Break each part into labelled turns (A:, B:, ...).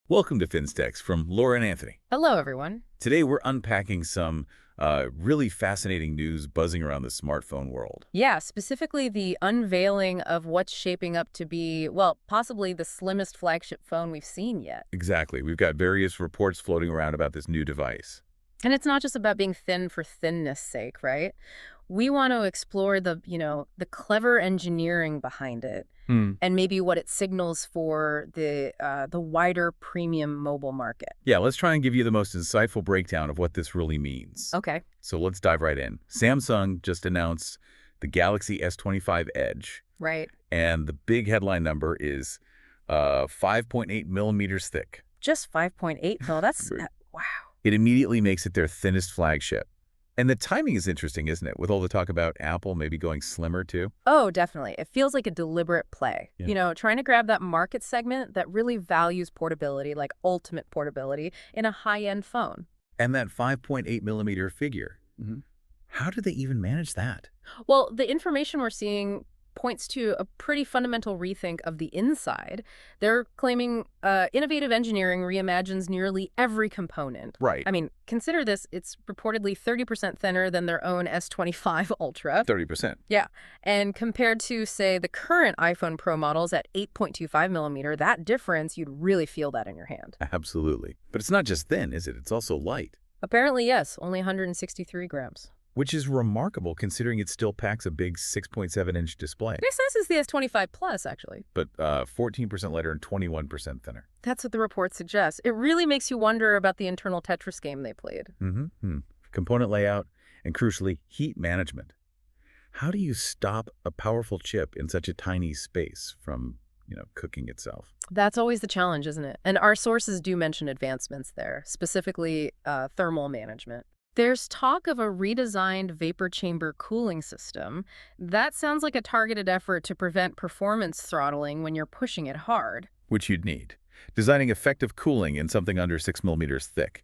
A: Welcome to FinStechs from Laura and Anthony.
B: Hello, everyone.
A: Today we're unpacking some really fascinating news buzzing around the smartphone world.
B: Yeah, specifically the unveiling of what's shaping up to be, well, possibly the slimmest flagship phone we've seen yet.
A: Exactly. We've got various reports floating around about this new device.
B: And it's not just about being thin for thinness sake, right? We want to explore the clever engineering behind it and maybe what it signals for the wider premium mobile market.
A: Yeah, let's try and give you the most insightful breakdown of what this really means.
B: Okay.
A: So let's dive right in. Samsung just announced the Galaxy S25 Edge,
B: Right.
A: and the big headline number is 5.8 millimeters thick.
B: Just 5.8 though. That's wow.
A: It immediately makes it their thinnest flagship. And the timing is interesting, isn't it? With all the talk about Apple maybe going slimmer too.
B: Oh, definitely. It feels like a deliberate play.
A: Yeah.
B: Trying to grab that market segment that really values portability, like ultimate portability, in a high-end phone.
A: And that 5.8 millimeter figure. How did they even manage that?
B: Well, the information we're seeing points to a pretty fundamental rethink of the inside. They're claiming innovative engineering reimagines nearly every component.
A: Right.
B: I mean, consider this. It's reportedly 30% thinner than their own S25 Ultra.
A: 30%.
B: Yeah. And compared to, say, the current iPhone Pro models at 8.25 millimeter, that difference, you'd really feel that in your hand.
A: Absolutely. But it's not just thin, is it? It's also light,
B: Apparently, yes, only 163 grams.
A: which is remarkable considering it still packs a big 6.7-inch display,
B: This is the S25 Plus, actually.
A: but 14% lighter and 21% thinner.
B: That's what the report suggests. It really makes you wonder about the internal Tetris game they played.
A: Component layout and, crucially, heat management. How do you stop a powerful chip in such a tiny space from, cooking itself?
B: That's always the challenge, isn't it? And our sources do mention advancements there, specifically thermal management. There's talk of a redesigned vapor chamber cooling system. That sounds like a targeted effort to prevent performance throttling when you're pushing it hard.
A: Which you'd need. Designing effective cooling in something under 6 millimeters thick.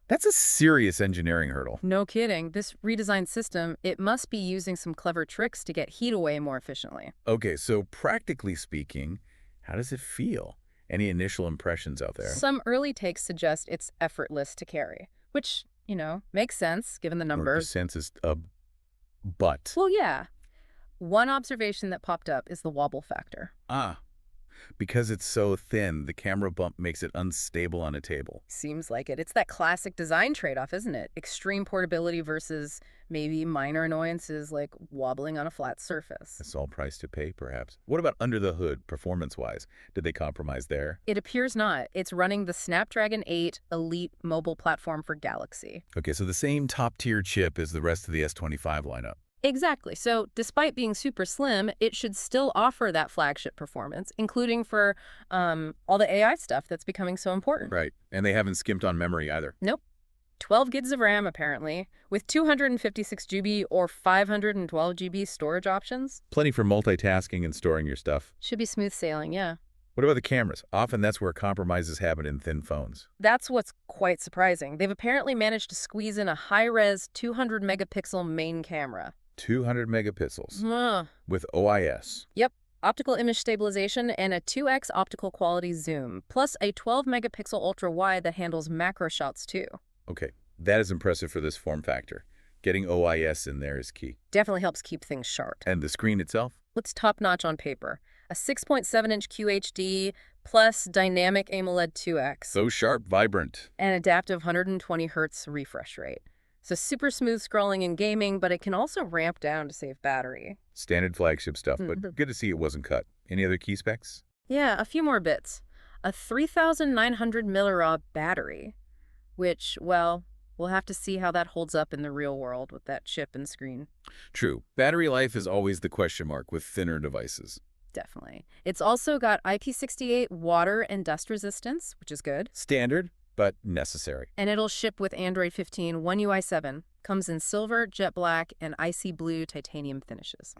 A: That's a serious engineering hurdle.
B: No kidding. This redesigned system, it must be using some clever tricks to get heat away more efficiently.
A: Okay, so practically speaking, how does it feel? Any initial impressions out there?
B: Some early takes suggest it's effortless to carry, which, makes sense given the
A: Or
B: numbers.
A: consensus but.
B: Well, yeah. One observation that popped up is the wobble factor.
A: Because it's so thin, the camera bump makes it unstable on a table.
B: Seems like it. It's that classic design trade-off, isn't it? Extreme portability versus maybe minor annoyances like wobbling on a flat surface.
A: A small price to pay, perhaps. What about under the hood, performance-wise? Did they compromise there?
B: It appears not. It's running the Snapdragon 8 Elite mobile platform for Galaxy.
A: Okay, so the same top-tier chip as the rest of the S25 lineup.
B: Exactly. So despite being super slim, it should still offer that flagship performance, including for all the AI stuff that's becoming so important.
A: Right, and they haven't skimped on memory either.
B: Nope. 12 gigs of RAM, apparently, with 256 GB or 512 GB storage options.
A: Plenty for multitasking and storing your stuff.
B: Should be smooth sailing, yeah.
A: What about the cameras? Often that's where compromises happen in thin phones.
B: That's what's quite surprising. They've apparently managed to squeeze in a high-res 200-megapixel main camera.
A: 200 megapixels
B: Huh.
A: with OIS.
B: Yep. Optical image stabilization and a 2x optical quality zoom, plus a 12-megapixel ultra-wide that handles macro shots too.
A: Okay, that is impressive for this form factor. Getting OIS in there is key.
B: Definitely helps keep things sharp.
A: And the screen itself?
B: Looks top-notch on paper. A 6.7-inch QHD plus dynamic AMOLED 2X.
A: So sharp, vibrant.
B: And adaptive 120 hertz refresh rate. So super smooth scrolling in gaming, but it can also ramp down to save battery.
A: Standard flagship stuff, but good to see it wasn't cut. Any other key specs?
B: Yeah, a few more bits. A 3,900 milliamp battery, which, well, we'll have to see how that holds up in the real world with that chip and screen.
A: True. Battery life is always the question mark with thinner devices.
B: Definitely. It's also got IP68 water and dust resistance, which is good.
A: Standard, but necessary.
B: And it'll ship with Android 15 One UI 7. Comes in silver, jet black, and icy blue titanium finishes.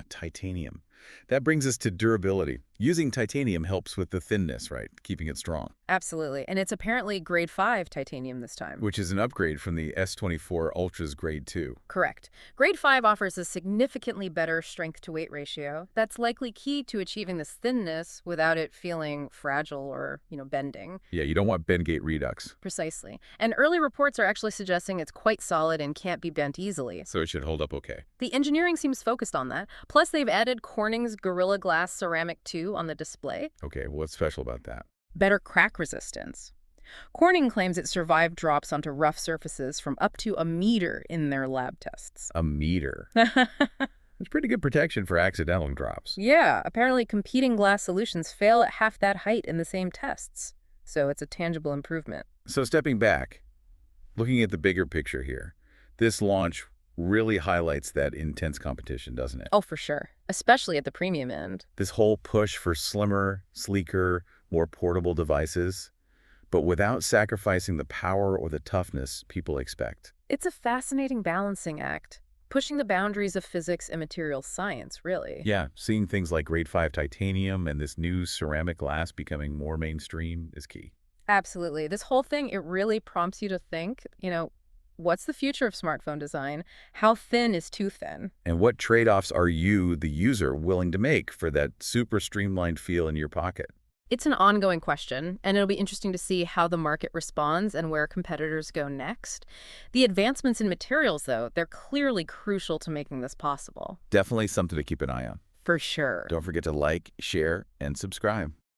A: Titanium. That brings us to durability. Using titanium helps with the thinness, right? Keeping it strong,
B: Absolutely. And it's apparently grade 5 titanium this time.
A: which is an upgrade from the S24 Ultra's grade 2.
B: Correct. Grade 5 offers a significantly better strength-to-weight ratio. That's likely key to achieving this thinness without it feeling fragile or, bending.
A: Yeah, you don't want Bendgate redux,
B: Precisely. And early reports are actually suggesting it's quite solid and can't be bent easily.
A: so it should hold up okay.
B: The engineering seems focused on that. Plus, they've added Corning's Gorilla Glass Ceramic 2 on the display.
A: Okay, well, what's special about that?
B: Better crack resistance. Corning claims it survived drops onto rough surfaces from up to a meter in their lab tests.
A: A meter. It's pretty good protection for accidental drops.
B: Yeah, apparently competing glass solutions fail at half that height in the same tests. So it's a tangible improvement.
A: So stepping back, looking at the bigger picture here, this launch really highlights that intense competition, doesn't it?
B: Oh, for sure. Especially at the premium end.
A: This whole push for slimmer, sleeker, more portable devices, but without sacrificing the power or the toughness people expect.
B: It's a fascinating balancing act, pushing the boundaries of physics and material science, really.
A: Yeah, seeing things like grade 5 titanium and this new ceramic glass becoming more mainstream is key.
B: Absolutely. This whole thing, it really prompts you to think, what's the future of smartphone design? How thin is too thin?
A: And what trade-offs are you, the user, willing to make for that super streamlined feel in your pocket?
B: It's an ongoing question, and it'll be interesting to see how the market responds and where competitors go next. The advancements in materials, though, they're clearly crucial to making this possible.
A: Definitely something to keep an eye on.
B: For sure.
A: Don't forget to like, share, and subscribe.